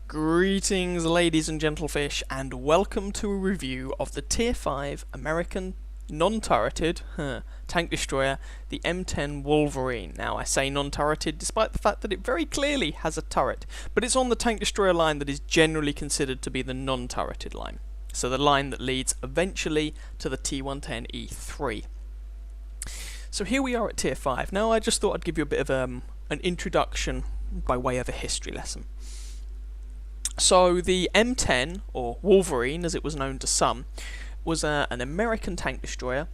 Greetings ladies and gentlefish, and welcome to a review of the Tier 5 American non-turreted tank destroyer, the M10 Wolverine. Now I say non-turreted despite the fact that it very clearly has a turret, but it's on the tank destroyer line that is generally considered to be the non-turreted line. So the line that leads eventually to the T110E3. So here we are at Tier 5. Now I just thought I'd give you a bit of an introduction by way of a history lesson. So the M10, or Wolverine as it was known to some, was an American tank destroyer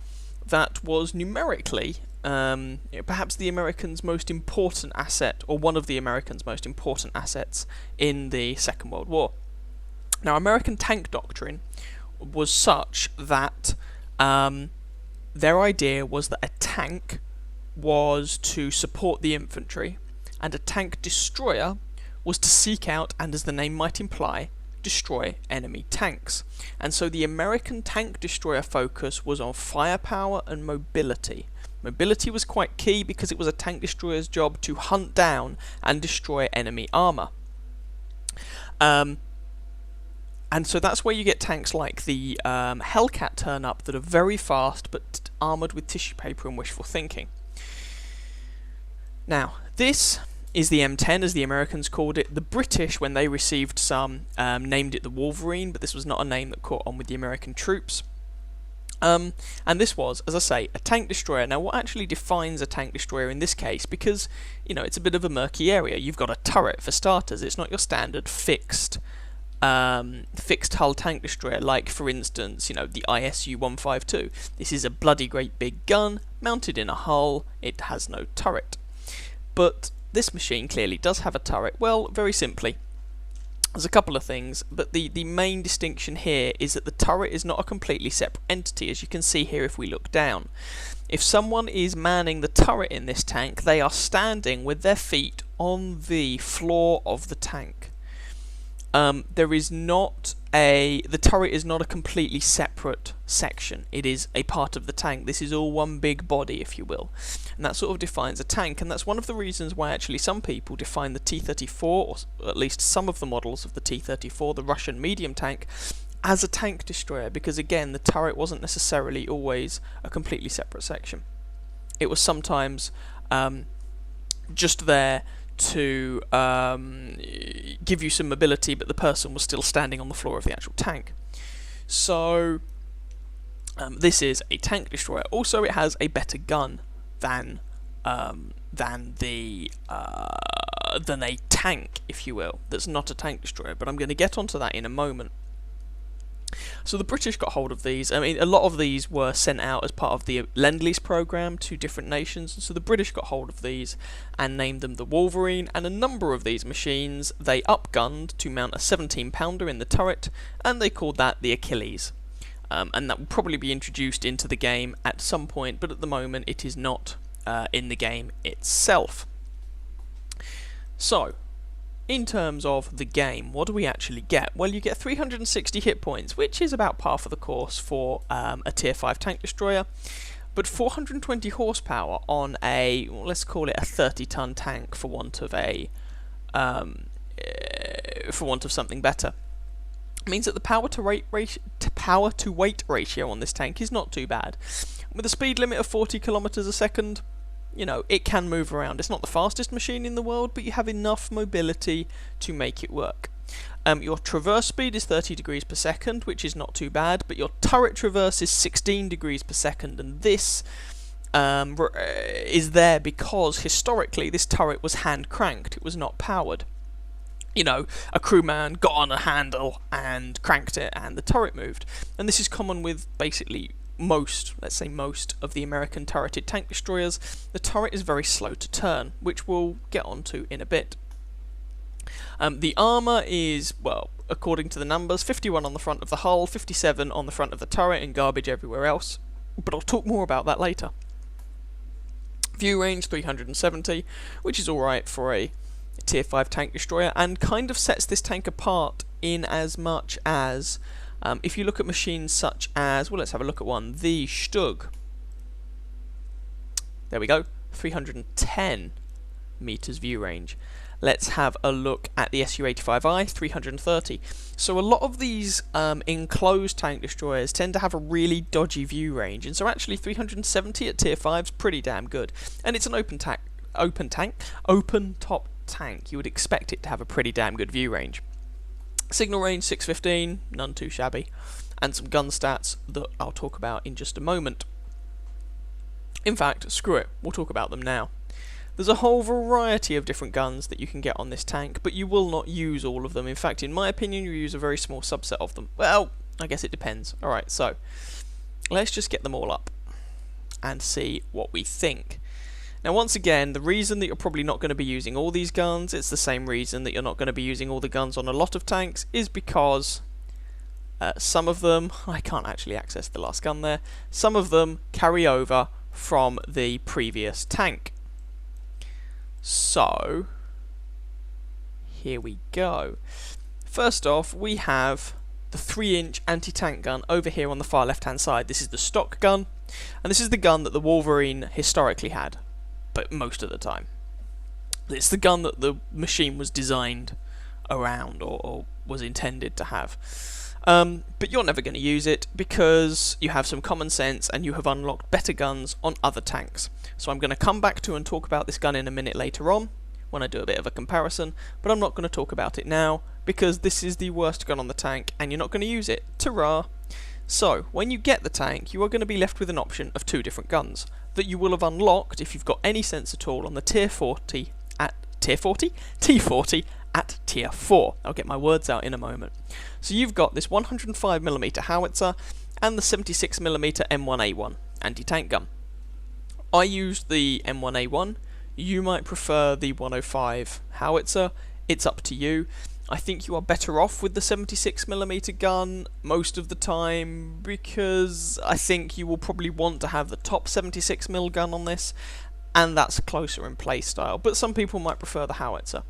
that was numerically perhaps the Americans' most important asset, or one of the Americans' most important assets in the Second World War. Now, American tank doctrine was such that their idea was that a tank was to support the infantry, and a tank destroyer was to seek out, and as the name might imply, destroy enemy tanks. And so the American tank destroyer focus was on firepower and mobility. Mobility was quite key because it was a tank destroyer's job to hunt down and destroy enemy armour. And so that's where you get tanks like the Hellcat turn up that are very fast but armoured with tissue paper and wishful thinking. Now, this is the M10, as the Americans called it. The British, when they received some, named it the Wolverine, but this was not a name that caught on with the American troops. And this was, as I say, a tank destroyer. Now, what actually defines a tank destroyer in this case? Because, you know, it's a bit of a murky area. You've got a turret, for starters. It's not your standard fixed hull tank destroyer, like, for instance, you know, the ISU-152. This is a bloody great big gun, mounted in a hull. It has no turret. But this machine clearly does have a turret. Well, very simply, there's a couple of things, but the main distinction here is that the turret is not a completely separate entity, as you can see here if we look down. If someone is manning the turret in this tank, they are standing with their feet on the floor of the tank. The turret is not a completely separate section. It is a part of the tank. This is all one big body, if you will. And that sort of defines a tank, and that's one of the reasons why actually some people define the T-34, or at least some of the models of the T-34, the Russian medium tank, as a tank destroyer, because again, the turret wasn't necessarily always a completely separate section. It was sometimes just there to give you some mobility, but the person was still standing on the floor of the actual tank. So this is a tank destroyer. Also, it has a better gun than a tank, if you will, that's not a tank destroyer, but I'm going to get onto that in a moment. So the British got hold of these. I mean, a lot of these were sent out as part of the Lend-Lease program to different nations, and so the British got hold of these and named them the Wolverine, and a number of these machines they upgunned to mount a 17-pounder in the turret, and they called that the Achilles. And that will probably be introduced into the game at some point, but at the moment it is not in the game itself. So, in terms of the game, what do we actually get? Well, you get 360 hit points, which is about par for the course for a Tier 5 tank destroyer, but 420 horsepower on a, well, let's call it a 30-ton tank for want of something better. It means that the power to weight ratio on this tank is not too bad. With a speed limit of 40 kilometers a second, you know, it can move around. It's not the fastest machine in the world, but you have enough mobility to make it work. Your traverse speed is 30 degrees per second, which is not too bad, but your turret traverse is 16 degrees per second, and this is there because historically this turret was hand cranked. It was not powered. You know, a crewman got on a handle and cranked it, and the turret moved. And this is common with basically most of the American turreted tank destroyers. The turret is very slow to turn, which we'll get onto in a bit. The armour is, well, according to the numbers, 51 on the front of the hull, 57 on the front of the turret, and garbage everywhere else. But I'll talk more about that later. View range 370, which is alright for a Tier 5 tank destroyer, and kind of sets this tank apart in as much as if you look at machines such as, well, let's have a look at one, the Stug. There we go, 310 meters view range. let's have a look at the Su-85I 330. So a lot of these enclosed tank destroyers tend to have a really dodgy view range, and so actually 370 at tier 5 is pretty damn good. And it's an open top tank. You would expect it to have a pretty damn good view range. Signal range 615, none too shabby, and some gun stats that I'll talk about in just a moment. In fact, screw it, we'll talk about them now. There's a whole variety of different guns that you can get on this tank, but you will not use all of them. In fact, in my opinion, you use a very small subset of them. Well, I guess it depends. Alright, so let's just get them all up and see what we think. Now, once again, the reason that you're probably not going to be using all these guns, it's the same reason that you're not going to be using all the guns on a lot of tanks, is because some of them, I can't actually access the last gun there, some of them carry over from the previous tank. So, here we go. First off, we have the 3-inch anti-tank gun over here on the far left-hand side. This is the stock gun, and this is the gun that the Wolverine historically had, but most of the time. It's the gun that the machine was designed around, or was intended to have. But you're never going to use it because you have some common sense and you have unlocked better guns on other tanks. So I'm going to come back to and talk about this gun in a minute later on, when I do a bit of a comparison, but I'm not going to talk about it now because this is the worst gun on the tank and you're not going to use it. Ta-ra! So, when you get the tank, you are going to be left with an option of 2 different guns that you will have unlocked if you've got any sense at all on the tier 40 at tier 40? T40 at tier 4. I'll get my words out in a moment. So you've got this 105mm howitzer and the 76mm M1a1 anti-tank gun. I used the M1a1. You might prefer the 105 howitzer. It's up to you. I think you are better off with the 76mm gun most of the time because I think you will probably want to have the top 76mm gun on this, and that's closer in playstyle, but some people might prefer the howitzer.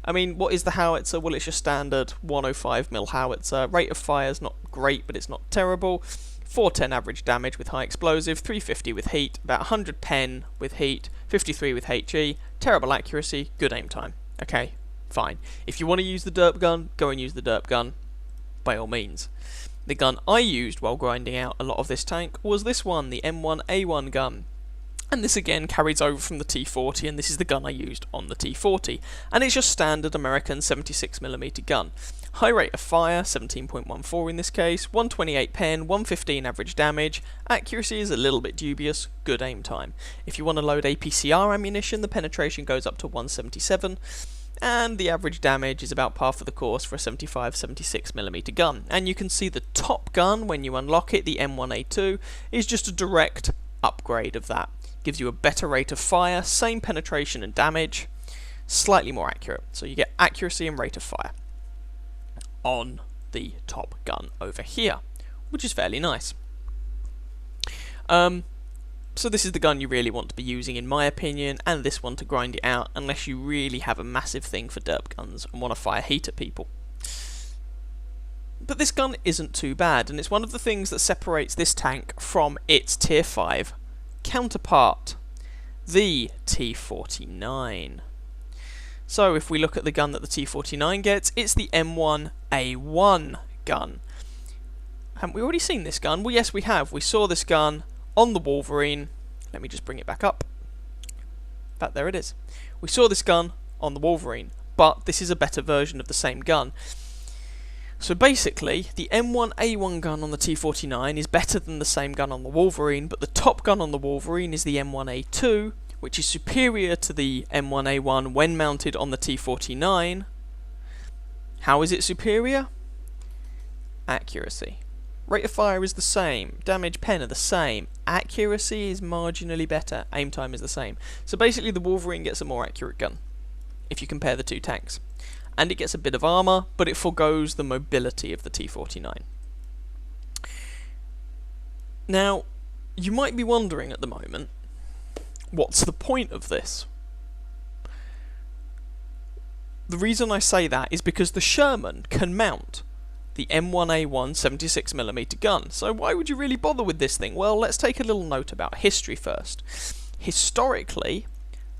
I mean, what is the howitzer? Well, it's your standard 105mm howitzer. Rate of fire is not great, but it's not terrible. 410 average damage with high explosive, 350 with heat, about 100 pen with heat, 53 with HE, terrible accuracy, good aim time. Okay, fine. If you want to use the derp gun, go and use the derp gun, by all means. The gun I used while grinding out a lot of this tank was this one, the M1a1 Gun. And this again carries over from the T40, and this is the gun I used on the T40. And it's your standard American 76mm gun. High rate of fire, 17.14 in this case, 128 pen, 115 average damage, accuracy is a little bit dubious, good aim time. If you want to load APCR ammunition, the penetration goes up to 177, and the average damage is about par for the course for a 75-76mm gun. And you can see the top gun, when you unlock it, the M1a2, is just a direct upgrade of that. Gives you a better rate of fire, same penetration and damage, slightly more accurate. So you get accuracy and rate of fire on the top gun over here, which is fairly nice. So this is the gun you really want to be using in my opinion, and this one to grind it out, unless you really have a massive thing for derp guns and want to fire heat at people. But this gun isn't too bad, and it's one of the things that separates this tank from its tier 5 counterpart, the T49. So if we look at the gun that the T49 gets, it's the M1a1 gun. Haven't we already seen this gun? Well, yes, we have. We saw this gun on the Wolverine. Let me just bring it back up. In fact, there it is. We saw this gun on the Wolverine, but this is a better version of the same gun. So basically, the M1a1 gun on the T49 is better than the same gun on the Wolverine, but the top gun on the Wolverine is the M1a2, which is superior to the M1a1 when mounted on the T49. How is it superior? Accuracy. Rate of fire is the same, damage pen are the same, accuracy is marginally better, aim time is the same. So basically the Wolverine gets a more accurate gun, if you compare the two tanks. And it gets a bit of armour, but it forgoes the mobility of the T49. Now, you might be wondering at the moment, what's the point of this? The reason I say that is because the Sherman can mount the M1a1 76mm gun, so why would you really bother with this thing? Well, let's take a little note about history first. Historically,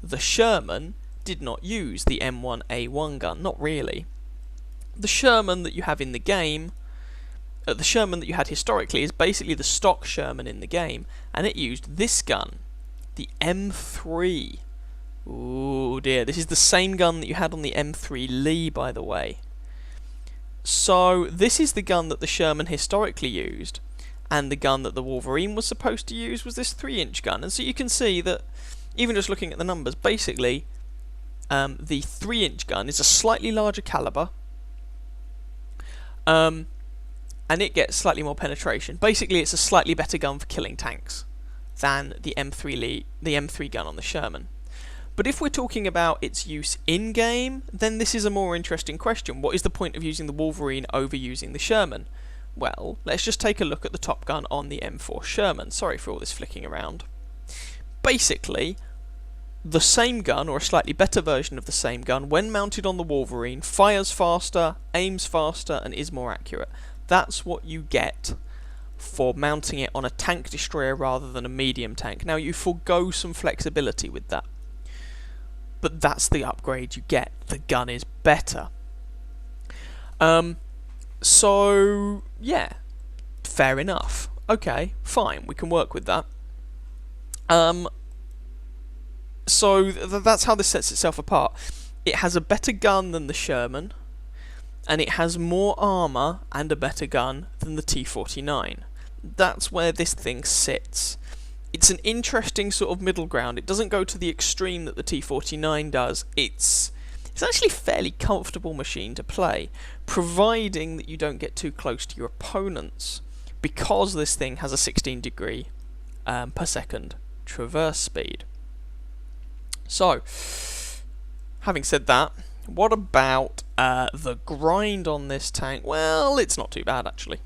the Sherman did not use the M1a1 gun, not really. The Sherman that you have in the game, the Sherman that you had historically, is basically the stock Sherman in the game, and it used this gun, the M3. Ooh dear, this is the same gun that you had on the M3 Lee, by the way. So this is the gun that the Sherman historically used, and the gun that the Wolverine was supposed to use was this 3-inch gun. And so you can see that, even just looking at the numbers, basically the 3-inch gun is a slightly larger caliber, and it gets slightly more penetration. Basically, it's a slightly better gun for killing tanks than the M3 gun on the Sherman. But if we're talking about its use in-game, then this is a more interesting question. What is the point of using the Wolverine over using the Sherman? Well, let's just take a look at the top gun on the M4 Sherman. Sorry for all this flicking around. Basically, the same gun, or a slightly better version of the same gun, when mounted on the Wolverine, fires faster, aims faster, and is more accurate. That's what you get for mounting it on a tank destroyer rather than a medium tank. Now, you forgo some flexibility with that, but that's the upgrade you get. The gun is better. So, yeah, fair enough. Okay, fine, we can work with that. So that's how this sets itself apart. It has a better gun than the Sherman, and it has more armour and a better gun than the T49. That's where this thing sits. It's an interesting sort of middle ground. It doesn't go to the extreme that the T49 does. It's actually a fairly comfortable machine to play, providing that you don't get too close to your opponents, because this thing has a 16 degree per second traverse speed. So, having said that, what about the grind on this tank? Well, it's not too bad, actually.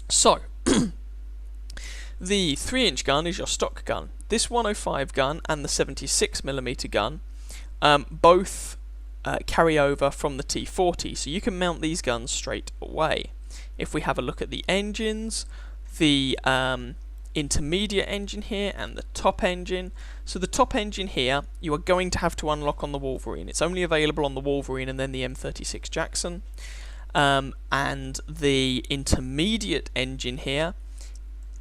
So, the 3-inch gun is your stock gun. This 105 gun and the 76mm gun both carry over from the T40, so you can mount these guns straight away. If we have a look at the engines, the intermediate engine here and the top engine. So the top engine here you are going to have to unlock on the Wolverine. It's only available on the Wolverine and then the M36 Jackson. And the intermediate engine here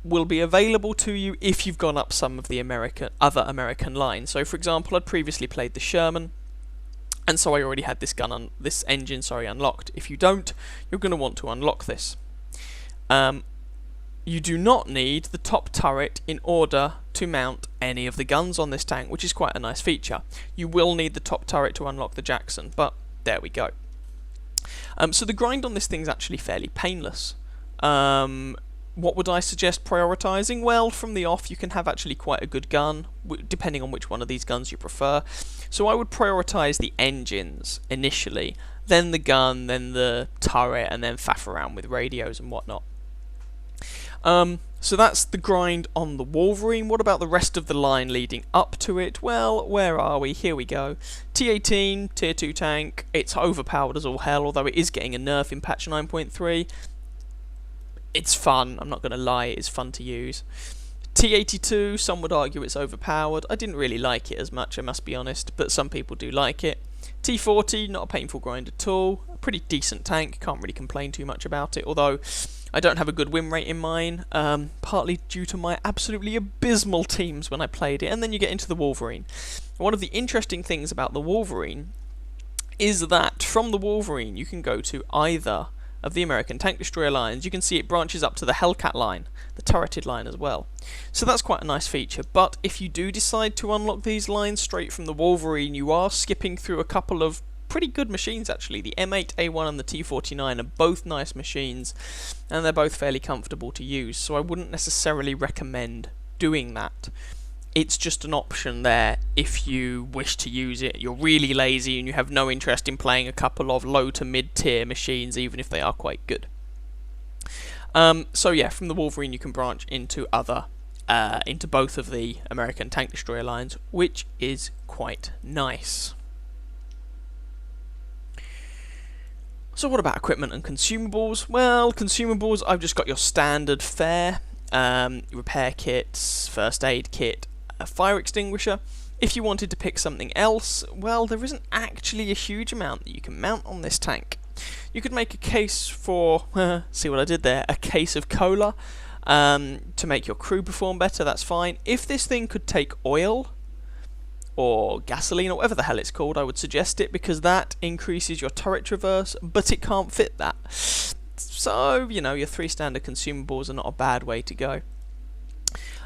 will be available to you if you've gone up some of the other American lines. So for example, I'd previously played the Sherman, and so I already had this engine unlocked. If you don't, you're going to want to unlock this. You do not need the top turret in order to mount any of the guns on this tank, which is quite a nice feature. You will need the top turret to unlock the Jackson, but there we go. So the grind on this thing's actually fairly painless. What would I suggest prioritising? Well, from the off you can have actually quite a good gun, depending on which one of these guns you prefer. So I would prioritise the engines initially, then the gun, then the turret, and then faff around with radios and whatnot. So that's the grind on the Wolverine. What about the rest of the line leading up to it? Well, where are we? Here we go. T18, Tier 2 tank. It's overpowered as all hell, although it is getting a nerf in patch 9.3. It's fun, I'm not going to lie, it is fun to use. T82, some would argue it's overpowered. I didn't really like it as much, I must be honest, but some people do like it. T40, not a painful grind at all. A pretty decent tank, can't really complain too much about it, although I don't have a good win rate in mine, partly due to my absolutely abysmal teams when I played it. And then you get into the Wolverine. One of the interesting things about the Wolverine is that from the Wolverine you can go to either of the American tank destroyer lines. You can see it branches up to the Hellcat line, the turreted line as well. So that's quite a nice feature, but if you do decide to unlock these lines straight from the Wolverine, you are skipping through a couple of pretty good machines actually. The M8A1 and the T49 are both nice machines, and they're both fairly comfortable to use, so I wouldn't necessarily recommend doing that. It's just an option there if you wish to use it. You're really lazy and you have no interest in playing a couple of low to mid tier machines, even if they are quite good. So yeah, from the Wolverine you can branch into into both of the American tank destroyer lines, which is quite nice. So what about equipment and consumables? Well, consumables, I've just got your standard fare, repair kits, first aid kit, a fire extinguisher. If you wanted to pick something else, well, there isn't actually a huge amount that you can mount on this tank. You could make a case for, see what I did there, a case of cola to make your crew perform better, that's fine. If this thing could take oil or gasoline or whatever the hell it's called, I would suggest it, because that increases your turret traverse, but it can't fit that. So, you know, your 3 standard consumables are not a bad way to go.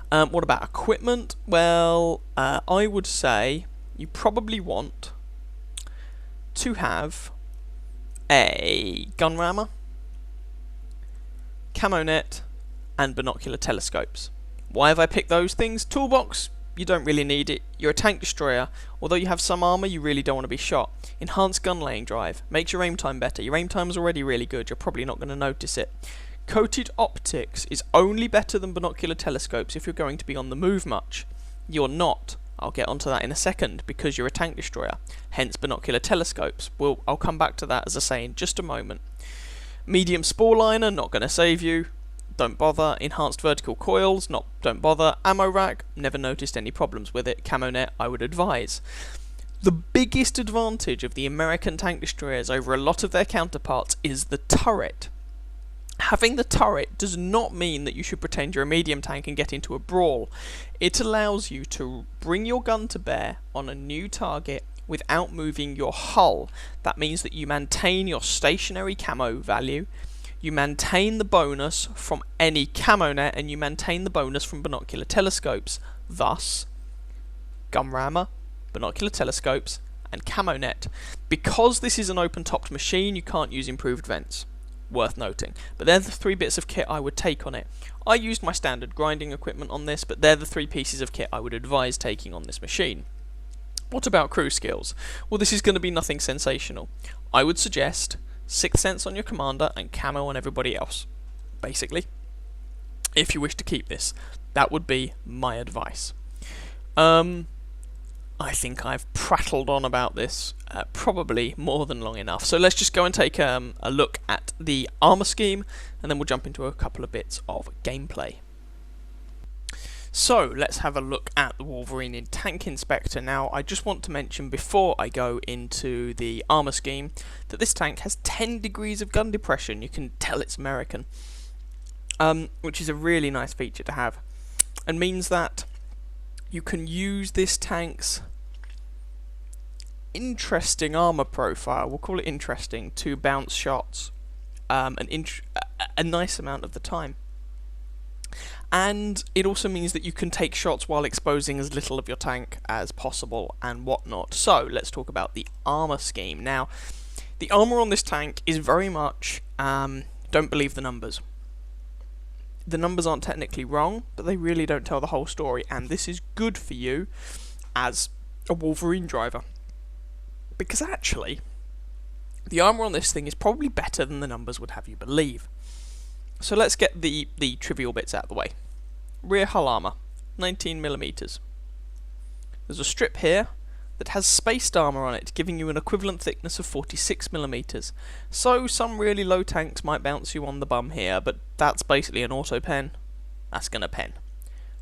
What about equipment? Well, I would say you probably want to have a gun rammer, camo net, and binocular telescopes. Why have I picked those things? Toolbox, you don't really need it. You're a tank destroyer. Although you have some armour, you really don't want to be shot. Enhanced gun laying drive makes your aim time better. Your aim time is already really good. You're probably not going to notice it. Coated optics is only better than binocular telescopes if you're going to be on the move much. You're not. I'll get onto that in a second, because you're a tank destroyer. Hence binocular telescopes. I'll come back to that, as I say, in just a moment. Medium spore liner, not going to save you. Don't bother. Enhanced vertical coils, don't bother. Ammo rack, never noticed any problems with it. Camo net, I would advise. The biggest advantage of the American tank destroyers over a lot of their counterparts is the turret. Having the turret does not mean that you should pretend you're a medium tank and get into a brawl. It allows you to bring your gun to bear on a new target without moving your hull. That means that you maintain your stationary camo value, you maintain the bonus from any camo net, and you maintain the bonus from binocular telescopes. Thus, gun rammer, binocular telescopes, and camo net. Because this is an open-topped machine, you can't use improved vents. Worth noting. But they're the 3 bits of kit I would take on it. I used my standard grinding equipment on this, but they're the 3 pieces of kit I would advise taking on this machine. What about crew skills? Well, this is going to be nothing sensational. I would suggest 6th sense on your commander and camo on everybody else. Basically, if you wish to keep this, that would be my advice. I think I've prattled on about this probably more than long enough. So let's just go and take a look at the armour scheme, and then we'll jump into a couple of bits of gameplay. So let's have a look at the Wolverine in Tank Inspector. Now, I just want to mention before I go into the armour scheme that this tank has 10 degrees of gun depression. You can tell it's American, which is a really nice feature to have, and means that you can use this tank's interesting armour profile, we'll call it interesting, to bounce shots a nice amount of the time. And it also means that you can take shots while exposing as little of your tank as possible and whatnot. So let's talk about the armour scheme. Now, the armour on this tank is very much don't believe the numbers. The numbers aren't technically wrong, but they really don't tell the whole story, and this is good for you as a Wolverine driver. Because actually, the armour on this thing is probably better than the numbers would have you believe. So let's get the trivial bits out of the way. Rear hull armour, 19mm. There's a strip here that has spaced armour on it, giving you an equivalent thickness of 46mm. So some really low tanks might bounce you on the bum here, but that's basically an auto pen. That's gonna pen.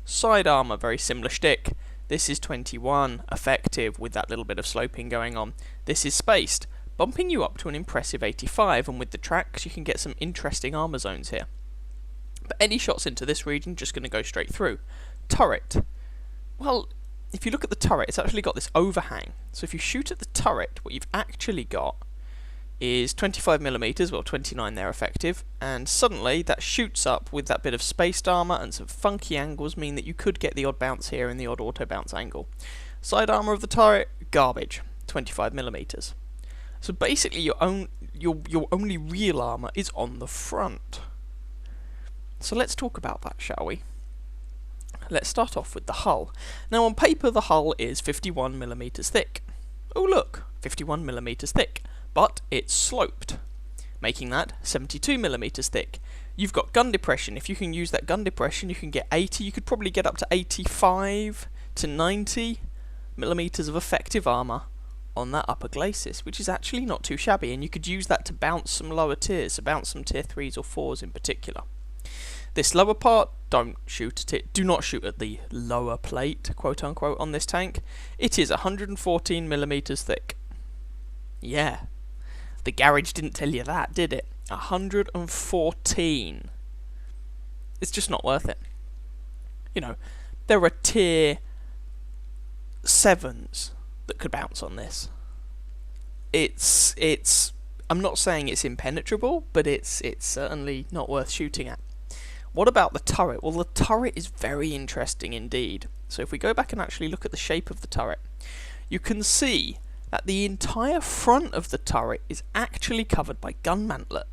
Side armour, very similar shtick. This is 21, effective with that little bit of sloping going on. This is spaced, bumping you up to an impressive 85, and with the tracks you can get some interesting armour zones here. But any shots into this region just going to go straight through. Turret. Well, if you look at the turret, it's actually got this overhang. So if you shoot at the turret, what you've actually got is 25mm, well 29 there effective, and suddenly that shoots up with that bit of spaced armour, and some funky angles mean that you could get the odd bounce here and the odd auto bounce angle. Side armour of the turret, garbage, 25mm. So basically your only real armour is on the front. So let's talk about that, shall we? Let's start off with the hull. Now on paper the hull is 51mm thick. Oh look, 51mm thick. But it's sloped, making that 72mm thick. You've got gun depression. If you can use that gun depression, you can get 80, you could probably get up to 85 to 90mm of effective armour on that upper glacis, which is actually not too shabby, and you could use that to bounce some lower tiers, so bounce some tier 3s or 4s in particular. This lower part, don't shoot at it. Do not shoot at the lower plate, quote unquote, on this tank. It is 114mm thick. Yeah. The garage didn't tell you that, did it? 114. It's just not worth it. You know, there are tier 7s that could bounce on this. It's I'm not saying it's impenetrable, but it's certainly not worth shooting at. What about the turret? Well, the turret is very interesting indeed. So if we go back and actually look at the shape of the turret, you can see that the entire front of the turret is actually covered by gun mantlet.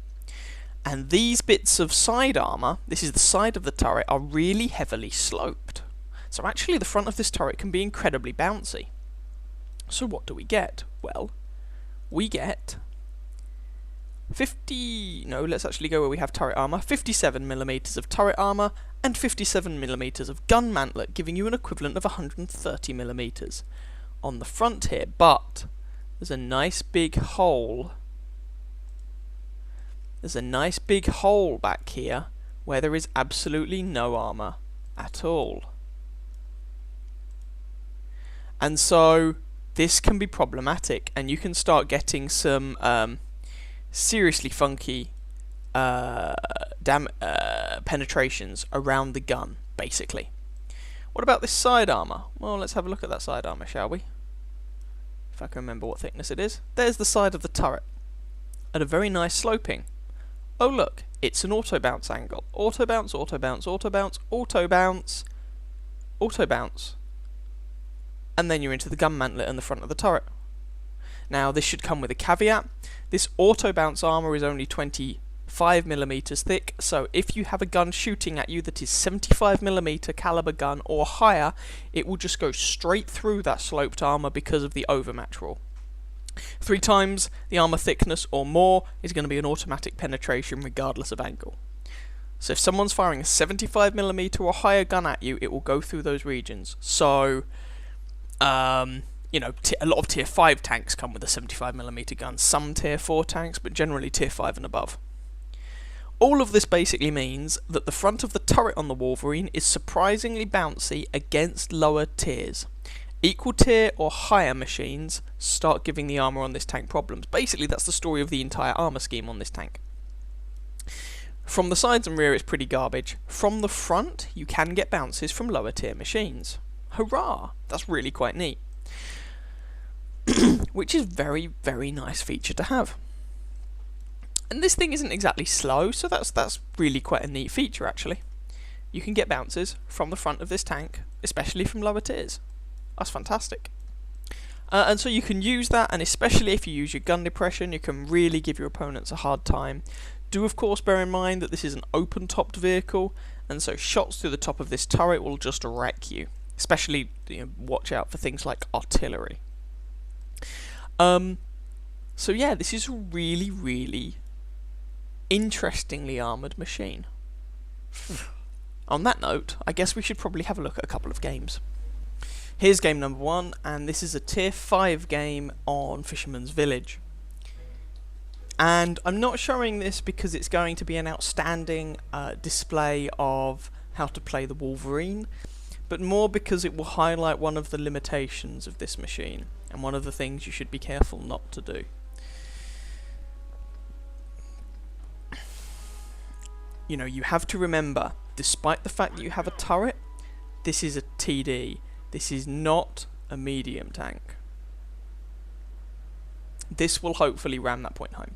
And these bits of side armour, this is the side of the turret, are really heavily sloped. So actually the front of this turret can be incredibly bouncy. So what do we get? Well, we get let's actually go where we have turret armour, 57mm of turret armour and 57mm of gun mantlet, giving you an equivalent of 130mm on the front here, but there's a nice big hole. There's a nice big hole back here where there is absolutely no armour at all. And so this can be problematic, and you can start getting some seriously funky penetrations around the gun, basically. What about this side armour? Well, let's have a look at that side armour, shall we? If I can remember what thickness it is. There's the side of the turret at a very nice sloping. Oh look, it's an auto bounce angle. Auto bounce, auto bounce, auto bounce, auto bounce, auto bounce. And then you're into the gun mantlet and the front of the turret. Now this should come with a caveat. This auto bounce armour is only 25mm thick, so if you have a gun shooting at you that is 75mm caliber gun or higher, it will just go straight through that sloped armour because of the overmatch rule. 3 times the armour thickness or more is going to be an automatic penetration regardless of angle. So if someone's firing a 75mm or higher gun at you, it will go through those regions. So you know, a lot of tier 5 tanks come with a 75mm gun, some tier 4 tanks, but generally tier 5 and above. All of this basically means that the front of the turret on the Wolverine is surprisingly bouncy against lower tiers. Equal tier or higher machines start giving the armour on this tank problems. Basically, that's the story of the entire armour scheme on this tank. From the sides and rear, it's pretty garbage. From the front, you can get bounces from lower tier machines. Hurrah! That's really quite neat. Which is very, very nice feature to have. And this thing isn't exactly slow, so that's really quite a neat feature actually. You can get bounces from the front of this tank, especially from lower tiers. That's fantastic. And so you can use that, and especially if you use your gun depression, you can really give your opponents a hard time. Do of course bear in mind that this is an open-topped vehicle, and so shots through the top of this turret will just wreck you. Especially, watch out for things like artillery. So yeah, this is a really, really interestingly armoured machine. On that note, I guess we should probably have a look at a couple of games. Here's game number 1, and this is a tier 5 game on Fisherman's Village. And I'm not showing this because it's going to be an outstanding display of how to play the Wolverine, but more because it will highlight one of the limitations of this machine, and one of the things you should be careful not to do. You know, you have to remember, despite the fact that you have a turret, this is a TD. This is not a medium tank. This will hopefully ram that point home.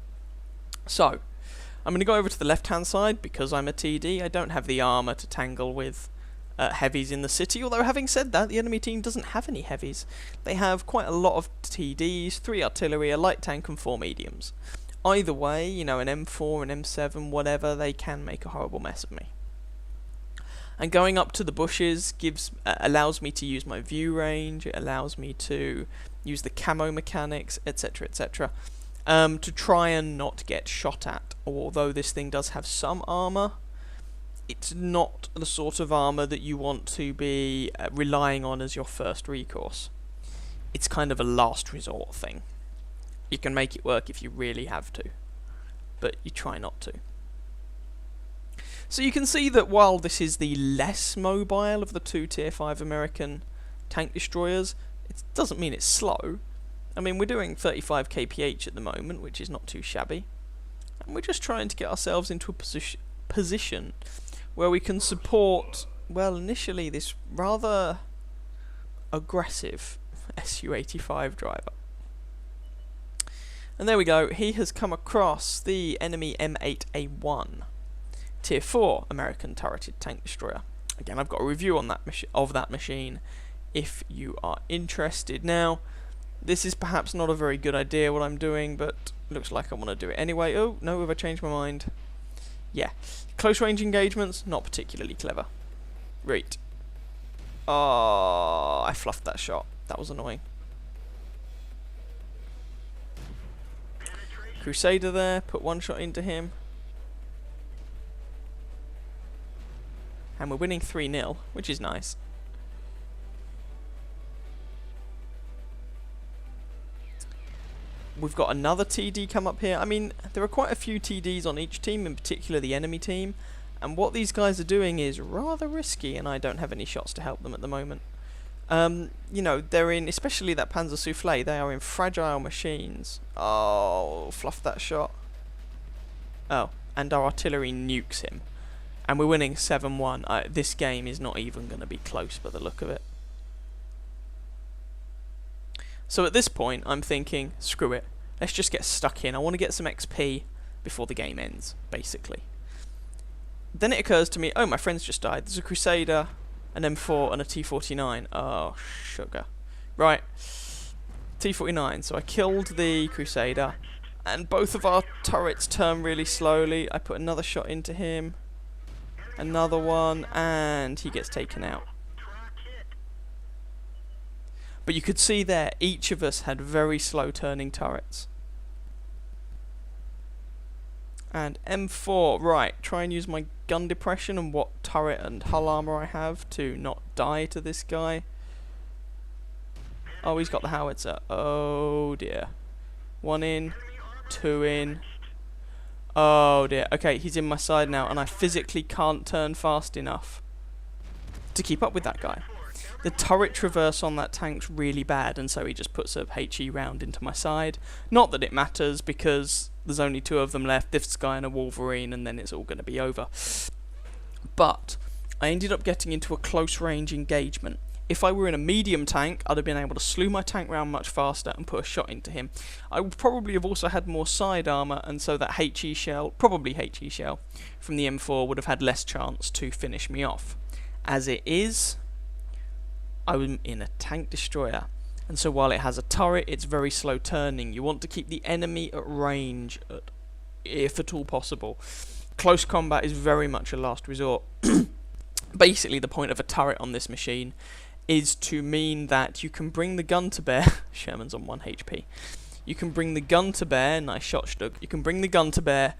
So, I'm going to go over to the left-hand side because I'm a TD. I don't have the armour to tangle with heavies in the city, although having said that, the enemy team doesn't have any heavies. They have quite a lot of TDs, 3 artillery, a light tank and 4 mediums. Either way, you know, an M4, an M7, whatever, they can make a horrible mess of me. And going up to the bushes allows me to use my view range, it allows me to use the camo mechanics, etc, etc, to try and not get shot at. Although this thing does have some armour, it's not the sort of armour that you want to be relying on as your first recourse. It's kind of a last resort thing. You can make it work if you really have to, but you try not to. So you can see that while this is the less mobile of the two Tier 5 American tank destroyers, it doesn't mean it's slow. I mean, we're doing 35 kph at the moment, which is not too shabby. And we're just trying to get ourselves into a position where we can support, well, initially this rather aggressive Su-85 driver. And there we go, he has come across the enemy M8A1 Tier 4 American turreted tank destroyer. Again, I've got a review on that machine if you are interested. Now, this is perhaps not a very good idea what I'm doing, but looks like I want to do it anyway. Oh, no, have I changed my mind? Yeah. Close range engagements, not particularly clever. Right. Oh, I fluffed that shot. That was annoying. Crusader there, put one shot into him. And we're winning 3-0, which is nice. We've got another TD come up here. I mean, there are quite a few TDs on each team, in particular the enemy team. And what these guys are doing is rather risky, and I don't have any shots to help them at the moment. You know, they're in, especially that Panzer Soufflé, they are in fragile machines. Oh, fluff that shot. Oh, and our artillery nukes him. And we're winning 7-1. This game is not even going to be close by the look of it. So at this point, I'm thinking, screw it. Let's just get stuck in. I want to get some XP before the game ends, basically. Then it occurs to me, oh, my friend's just died. There's a Crusader, an M4, and a T49. Oh, sugar. Right. T49. So I killed the Crusader, and both of our turrets turn really slowly. I put another shot into him. Another one, and he gets taken out. But you could see there, each of us had very slow turning turrets. And M4, right, try and use my gun depression and what turret and hull armor I have to not die to this guy. Oh, he's got the howitzer. Oh dear. 1 in, 2 in. Oh dear. Okay, he's in my side now, and I physically can't turn fast enough to keep up with that guy. The turret traverse on that tank's really bad, and so he just puts a HE round into my side. Not that it matters, because there's only 2 of them left, this guy and a Wolverine, and then it's all going to be over. But I ended up getting into a close range engagement. If I were in a medium tank, I'd have been able to slew my tank round much faster and put a shot into him. I would probably have also had more side armour, and so that HE shell, probably HE shell, from the M4 would have had less chance to finish me off. As it is, I'm in a tank destroyer, and so while it has a turret, it's very slow turning. You want to keep the enemy at range, if at all possible. Close combat is very much a last resort. Basically, the point of a turret on this machine is to mean that you can bring the gun to bear. Sherman's on 1 HP. You can bring the gun to bear. Nice shot, Stug. You can bring the gun to bear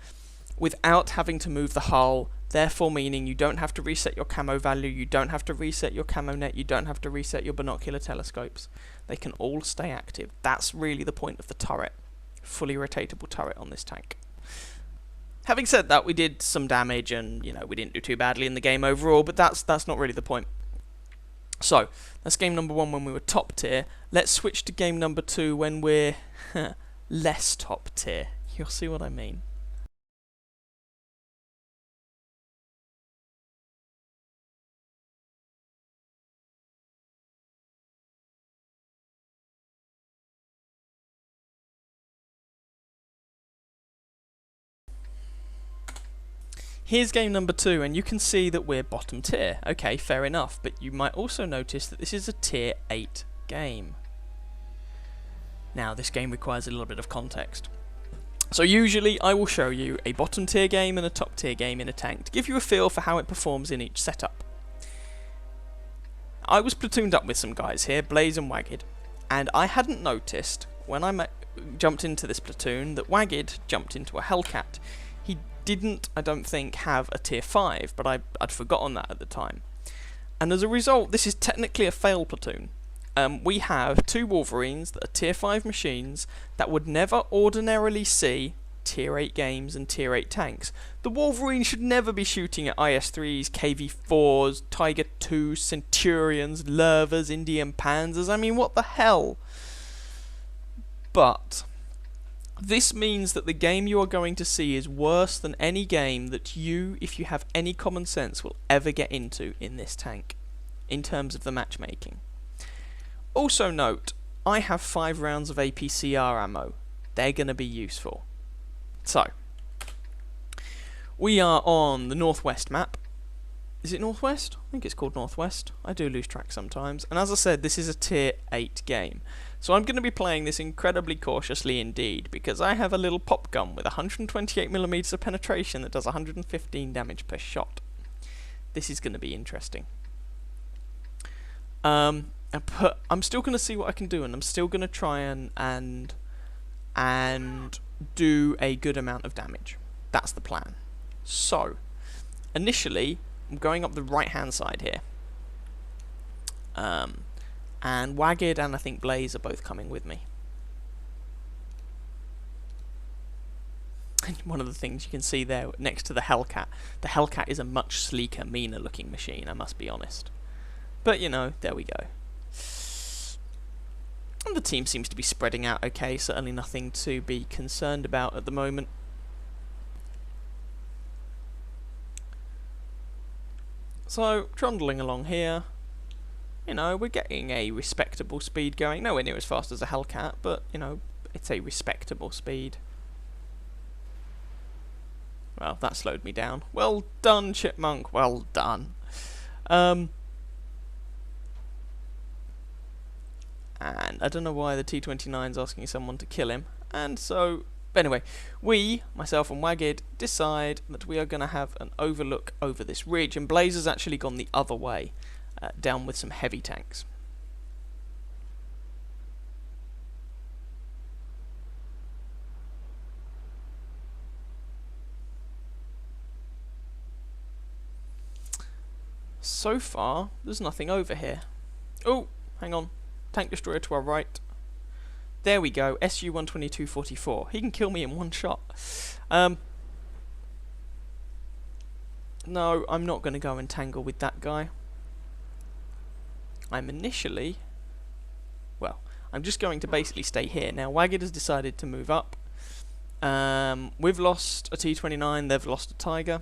without having to move the hull. Therefore meaning you don't have to reset your camo value, you don't have to reset your camo net, you don't have to reset your binocular telescopes. They can all stay active. That's really the point of the turret. Fully rotatable turret on this tank. Having said that, we did some damage and, you know, we didn't do too badly in the game overall, but that's not really the point. So, that's game number 1 when we were top tier. Let's switch to game number 2 when we're less top tier. You'll see what I mean. Here's game number 2, and you can see that we're bottom tier. Okay, fair enough, but you might also notice that this is a tier 8 game. Now, this game requires a little bit of context. So usually I will show you a bottom tier game and a top tier game in a tank to give you a feel for how it performs in each setup. I was platooned up with some guys here, Blaze and Wagged, and I hadn't noticed when I jumped into this platoon that Wagged jumped into a Hellcat. He didn't, I don't think, have a tier 5, but I'd forgotten that at the time. And as a result, this is technically a fail platoon. We have 2 Wolverines that are tier 5 machines that would never ordinarily see Tier 8 games and Tier 8 tanks. The Wolverine should never be shooting at IS-3s, KV-4s, Tiger 2s, Centurions, Lervas, Indian Panzers. I mean, what the hell? But this means that the game you are going to see is worse than any game that you, if you have any common sense, will ever get into in this tank, in terms of the matchmaking. Also note, I have 5 rounds of APCR ammo. They're going to be useful. So, we are on the Northwest map. Is it Northwest? I think it's called Northwest. I do lose track sometimes. And as I said, this is a Tier 8 game. So I'm going to be playing this incredibly cautiously indeed, because I have a little pop gun with 128mm of penetration that does 115 damage per shot. This is going to be interesting. I'm still going to see what I can do, and I'm still going to try and do a good amount of damage. That's the plan. So, initially, I'm going up the right-hand side here. And Wagged and I think Blaze are both coming with me. And one of the things you can see there next to the Hellcat. The Hellcat is a much sleeker, meaner looking machine, I must be honest. But, you know, there we go. And the team seems to be spreading out okay, certainly nothing to be concerned about at the moment. So, trundling along here, you know, we're getting a respectable speed going. Nowhere near as fast as a Hellcat, but, you know, it's a respectable speed. Well, that slowed me down. Well done, Chipmunk, well done. And I don't know why the T-29's asking someone to kill him. And so, anyway, we, myself and Wagged, decide that we are going to have an overlook over this ridge. And Blaze has actually gone the other way, down with some heavy tanks. So far, there's nothing over here. Oh, hang on. Tank destroyer to our right. There we go. SU-122-44. He can kill me in one shot. No, I'm not going to go and tangle with that guy. I'm just going to basically stay here. Now, Wagged has decided to move up. We've lost a T-29. They've lost a Tiger.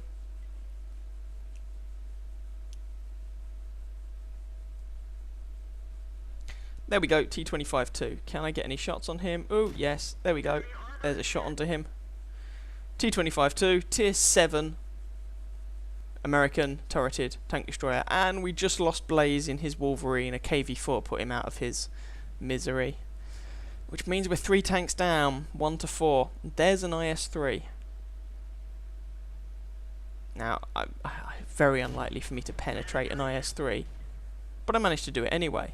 There we go, T-25-2. Can I get any shots on him? Oh, yes, there we go. There's a shot onto him. T-25-2, Tier 7 American turreted tank destroyer. And we just lost Blaze in his Wolverine. A KV-4 put him out of his misery. Which means we're 3 tanks down, 1 to 4. There's an IS-3. Now, very unlikely for me to penetrate an IS-3. But I managed to do it anyway.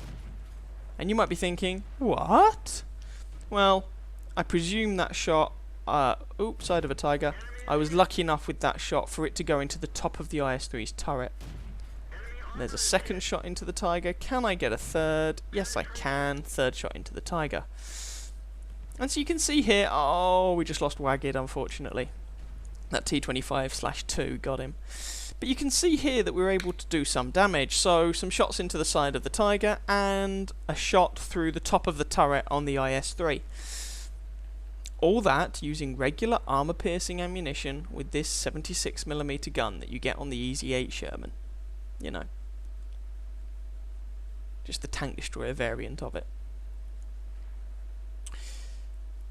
And you might be thinking, what? Well, I presume that shot, side of a Tiger. I was lucky enough with that shot for it to go into the top of the IS-3's turret. And there's a second shot into the Tiger. Can I get a third? Yes, I can. Third shot into the Tiger. And so you can see here, oh, we just lost Wagged, unfortunately. That T-25/2 got him. But you can see here that we were able to do some damage. So, some shots into the side of the Tiger, and a shot through the top of the turret on the IS-3. All that using regular armor-piercing ammunition with this 76mm gun that you get on the Easy 8 Sherman. You know. Just the tank destroyer variant of it.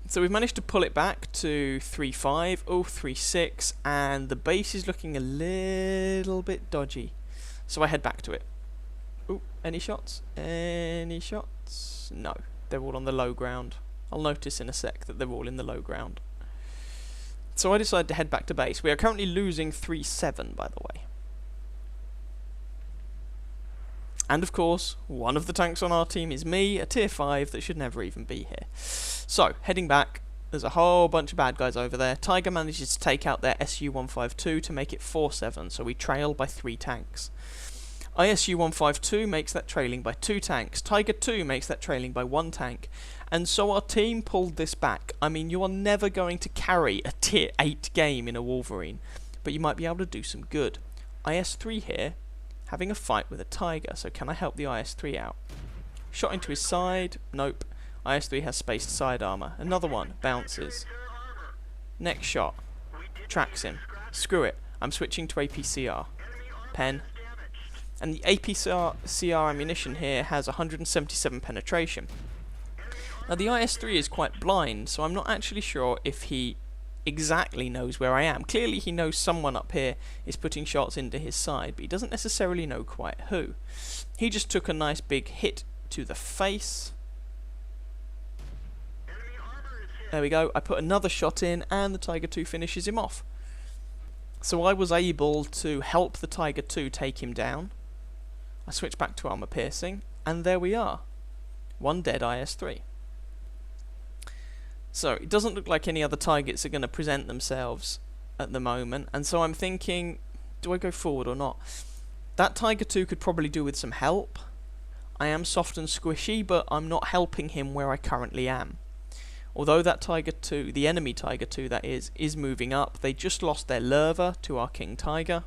So we've managed to pull it back to 3.5, 3.6, and the base is looking a little bit dodgy. So I head back to it. Oh, any shots? Any shots? No, they're all on the low ground. I'll notice in a sec that they're all in the low ground. So I decided to head back to base. We are currently losing 3-7, by the way. And of course, one of the tanks on our team is me, a tier 5 that should never even be here. So, heading back, there's a whole bunch of bad guys over there. Tiger manages to take out their SU-152 to make it 4-7, so we trail by 3 tanks. ISU 152 makes that trailing by 2 tanks. Tiger 2 makes that trailing by 1 tank. And so our team pulled this back. I mean, you are never going to carry a tier 8 game in a Wolverine, but you might be able to do some good. IS3 here, having a fight with a Tiger, so can I help the IS3 out? Shot into his side, nope. IS3 has spaced side armor. Another one, bounces. Next shot, tracks him. Screw it, I'm switching to APCR. Pen. And the APCR ammunition here has 177 penetration. Now the IS3 is quite blind, so I'm not actually sure if he exactly knows where I am. Clearly he knows someone up here is putting shots into his side, but he doesn't necessarily know quite who. He just took a nice big hit to the face. There we go, I put another shot in and the Tiger 2 finishes him off. So I was able to help the Tiger 2 take him down. I switch back to armor piercing, and there we are. 1 dead IS3. So it doesn't look like any other targets are going to present themselves at the moment, and so I'm thinking, do I go forward or not? That Tiger 2 could probably do with some help. I am soft and squishy, but I'm not helping him where I currently am. Although that Tiger 2, the enemy Tiger 2 that is moving up, they just lost their Lerva to our King Tiger.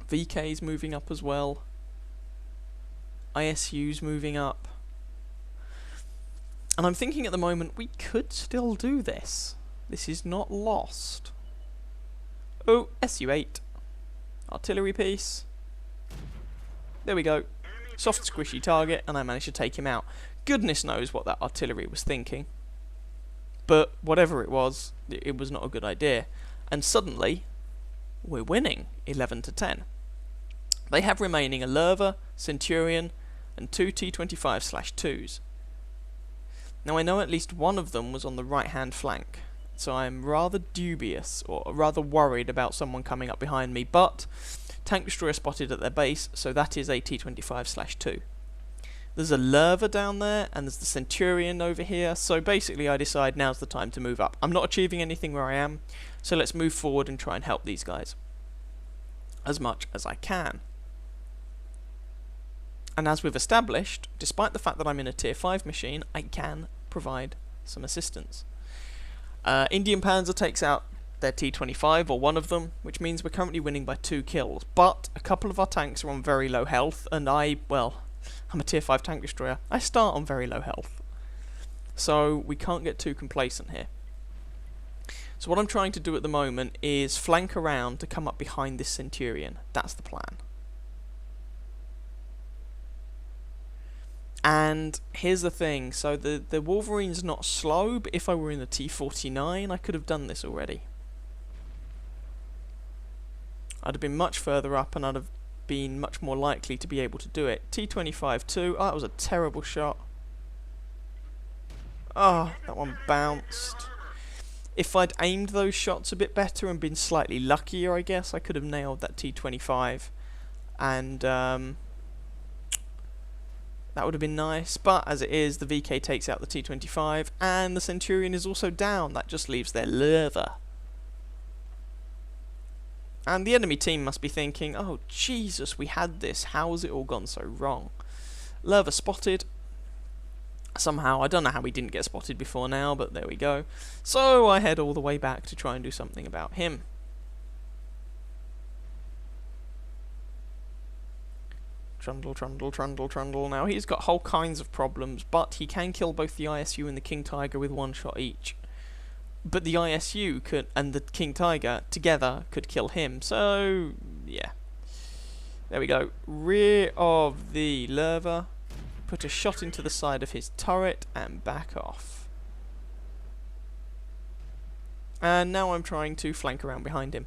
VK's moving up as well. ISU's moving up. And I'm thinking at the moment, we could still do this. This is not lost. Oh, SU-8. Artillery piece. There we go. Soft squishy target, and I managed to take him out. Goodness knows what that artillery was thinking. But whatever it was not a good idea. And suddenly, we're winning 11-10. They have remaining a Lerva, Centurion, and 2 T-25/2s. Now I know at least one of them was on the right-hand flank, so I'm rather dubious, or rather worried about someone coming up behind me, but tank destroyer spotted at their base, so that is a T-25/2. There's a Lerva down there, and there's the Centurion over here, so basically I decide now's the time to move up. I'm not achieving anything where I am, so let's move forward and try and help these guys as much as I can. And as we've established, despite the fact that I'm in a tier 5 machine, I can provide some assistance. Indian Panzer takes out their T-25, or one of them, which means we're currently winning by 2 kills. But a couple of our tanks are on very low health, and I'm a tier 5 tank destroyer. I start on very low health. So we can't get too complacent here. So what I'm trying to do at the moment is flank around to come up behind this Centurion. That's the plan. And here's the thing, so the Wolverine's not slow, but if I were in the T-49, I could have done this already. I'd have been much further up and I'd have been much more likely to be able to do it. T-25-2, oh, that was a terrible shot. Oh, that one bounced. If I'd aimed those shots a bit better and been slightly luckier, I guess, I could have nailed that T-25. And, that would have been nice, but as it is, the VK takes out the T-25, and the Centurion is also down. That just leaves their Lerva. And the enemy team must be thinking, oh Jesus, we had this, how has it all gone so wrong? Lerva spotted. Somehow, I don't know how he didn't get spotted before now, but there we go. So I head all the way back to try and do something about him. Trundle, trundle, trundle, trundle. Now he's got whole kinds of problems, but he can kill both the ISU and the King Tiger with 1 shot each. But the ISU could, and the King Tiger together could kill him, so yeah. There we go. Rear of the Lerva. Put a shot into the side of his turret and back off. And now I'm trying to flank around behind him.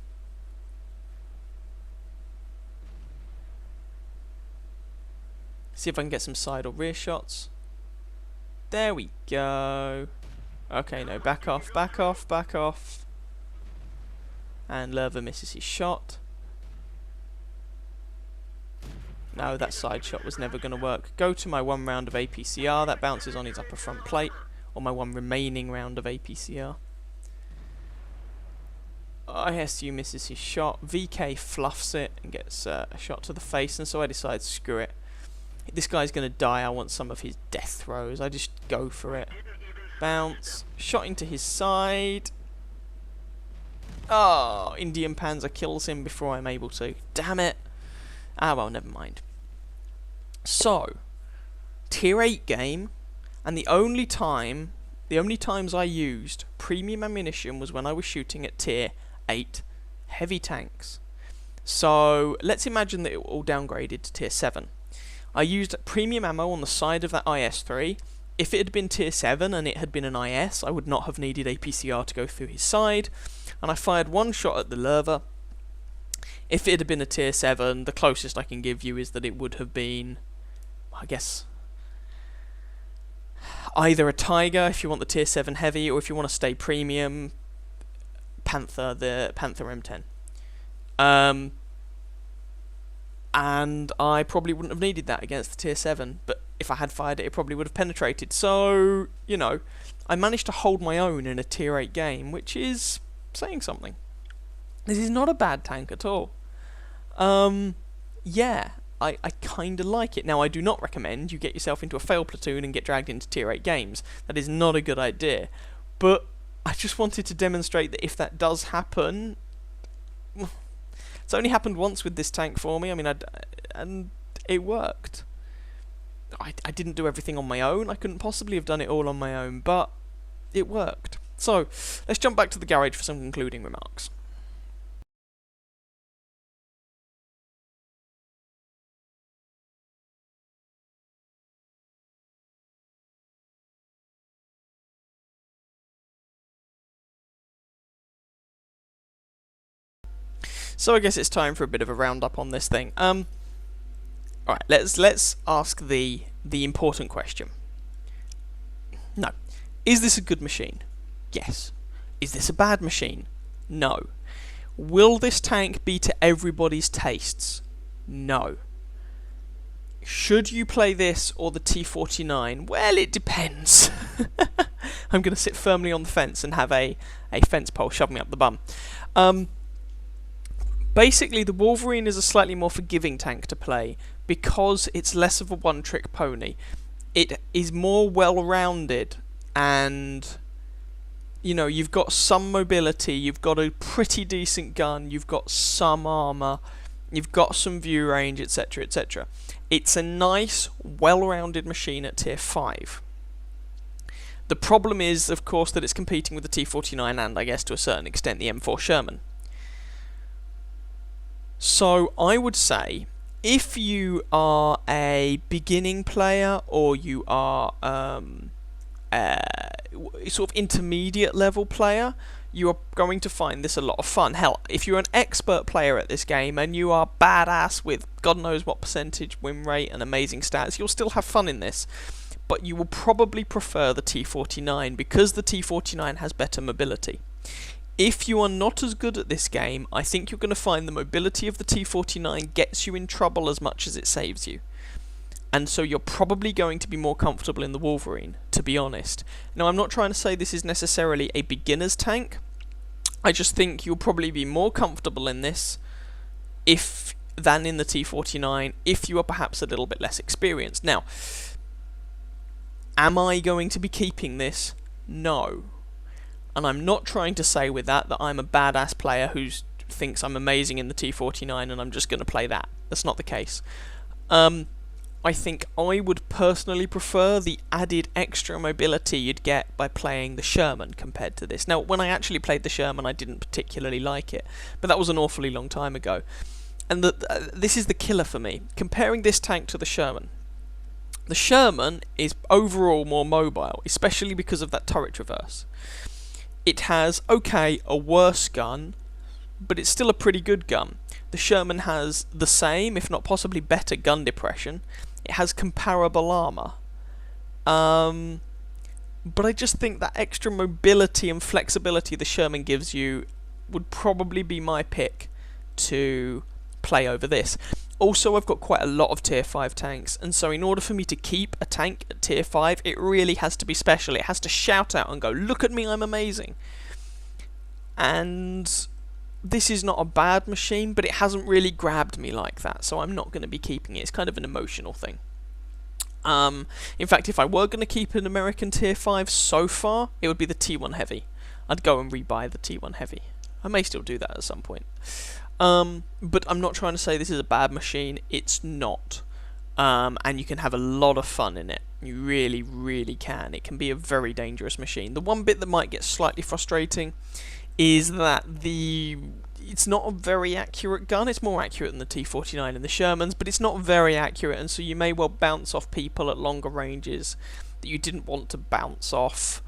See if I can get some side or rear shots. There we go. Okay, no, back off, back off, back off. And Lerva misses his shot. No, that side shot was never going to work. Go to my 1 round of APCR. That bounces on his upper front plate. Or my 1 remaining round of APCR. ISU misses his shot. VK fluffs it and gets a shot to the face, and so I decide, screw it. This guy's going to die. I want some of his death throws. I just go for it. Bounce. Shot into his side. Oh, Indian Panzer kills him before I'm able to. Damn it. Ah, well, never mind. So, tier 8 game, and the only times I used premium ammunition was when I was shooting at tier 8 heavy tanks. So, let's imagine that it all downgraded to tier 7. I used premium ammo on the side of that IS-3. If it had been tier 7 and it had been an IS, I would not have needed a PCR to go through his side, and I fired one shot at the Lerva. If it had been a tier 7, the closest I can give you is that it would have been, I guess, either a Tiger if you want the tier 7 heavy, or if you want to stay premium, Panther, the Panther M10. And I probably wouldn't have needed that against the tier 7, but if I had fired it, it probably would have penetrated. So, you know, I managed to hold my own in a tier 8 game, which is saying something. This is not a bad tank at all. Yeah, I kind of like it. Now, I do not recommend you get yourself into a fail platoon and get dragged into tier 8 games. That is not a good idea. But I just wanted to demonstrate that if that does happen, it's only happened once with this tank for me. I mean, and it worked. I didn't do everything on my own. I couldn't possibly have done it all on my own, but it worked. So, let's jump back to the garage for some concluding remarks. So I guess it's time for a bit of a roundup on this thing. Alright, let's ask the important question. No. Is this a good machine? Yes. Is this a bad machine? No. Will this tank be to everybody's tastes? No. Should you play this or the T49? Well, it depends. I'm going to sit firmly on the fence and have a fence pole shove me up the bum. Basically, the Wolverine is a slightly more forgiving tank to play because it's less of a one-trick pony. It is more well-rounded, and you know, you've got some mobility, you've got a pretty decent gun, you've got some armor, you've got some view range, etc, etc. It's a nice, well-rounded machine at tier 5. The problem is, of course, that it's competing with the T49 and, I guess, to a certain extent, the M4 Sherman. So I would say, if you are a beginning player, or you are sort of intermediate level player, you are going to find this a lot of fun. Hell, if you're an expert player at this game and you are badass with God knows what percentage win rate and amazing stats, you'll still have fun in this. But you will probably prefer the T49 because the T49 has better mobility. If you are not as good at this game, I think you're going to find the mobility of the T49 gets you in trouble as much as it saves you. And so you're probably going to be more comfortable in the Wolverine, to be honest. Now, I'm not trying to say this is necessarily a beginner's tank. I just think you'll probably be more comfortable in this than in the T49 if you are perhaps a little bit less experienced. Now, am I going to be keeping this? No. And I'm not trying to say with that I'm a badass player who thinks I'm amazing in the T49 and I'm just going to play that. That's not the case. I think I would personally prefer the added extra mobility you'd get by playing the Sherman compared to this. Now, when I actually played the Sherman, I didn't particularly like it, but that was an awfully long time ago. And this is the killer for me. Comparing this tank to the Sherman. The Sherman is overall more mobile, especially because of that turret traverse. It has, okay, a worse gun, but it's still a pretty good gun. The Sherman has the same, if not possibly better, gun depression. It has comparable armor. But I just think that extra mobility and flexibility the Sherman gives you would probably be my pick to play over this. Also, I've got quite a lot of tier 5 tanks, and so in order for me to keep a tank at tier 5, it really has to be special. It has to shout out and go, look at me, I'm amazing. And this is not a bad machine, but it hasn't really grabbed me like that, so I'm not going to be keeping it. It's kind of an emotional thing. In fact, if I were going to keep an American Tier 5 so far, it would be the T1 Heavy. I'd go and rebuy the T1 Heavy. I may still do that at some point. But I'm not trying to say this is a bad machine. It's not. And you can have a lot of fun in it. You really, really can. It can be a very dangerous machine. The one bit that might get slightly frustrating is that it's not a very accurate gun. It's more accurate than the T49 and the Shermans, but it's not very accurate, and so you may well bounce off people at longer ranges that you didn't want to bounce off.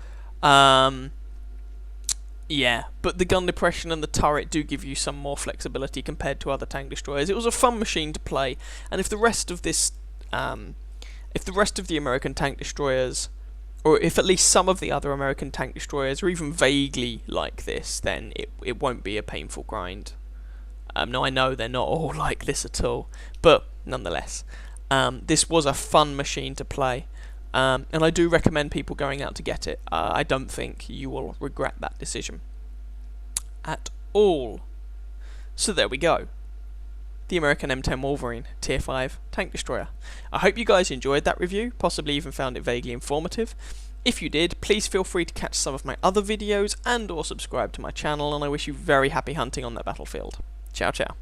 Yeah, but the gun depression and the turret do give you some more flexibility compared to other tank destroyers. It was a fun machine to play, and if the rest of this, if the rest of the American tank destroyers, or if at least some of the other American tank destroyers are even vaguely like this, then it won't be a painful grind. Now I know they're not all like this at all, but nonetheless, this was a fun machine to play. And I do recommend people going out to get it. I don't think you will regret that decision at all. So there we go. The American M10 Wolverine Tier 5 Tank Destroyer. I hope you guys enjoyed that review, possibly even found it vaguely informative. If you did, please feel free to catch some of my other videos and or subscribe to my channel, and I wish you very happy hunting on that battlefield. Ciao ciao.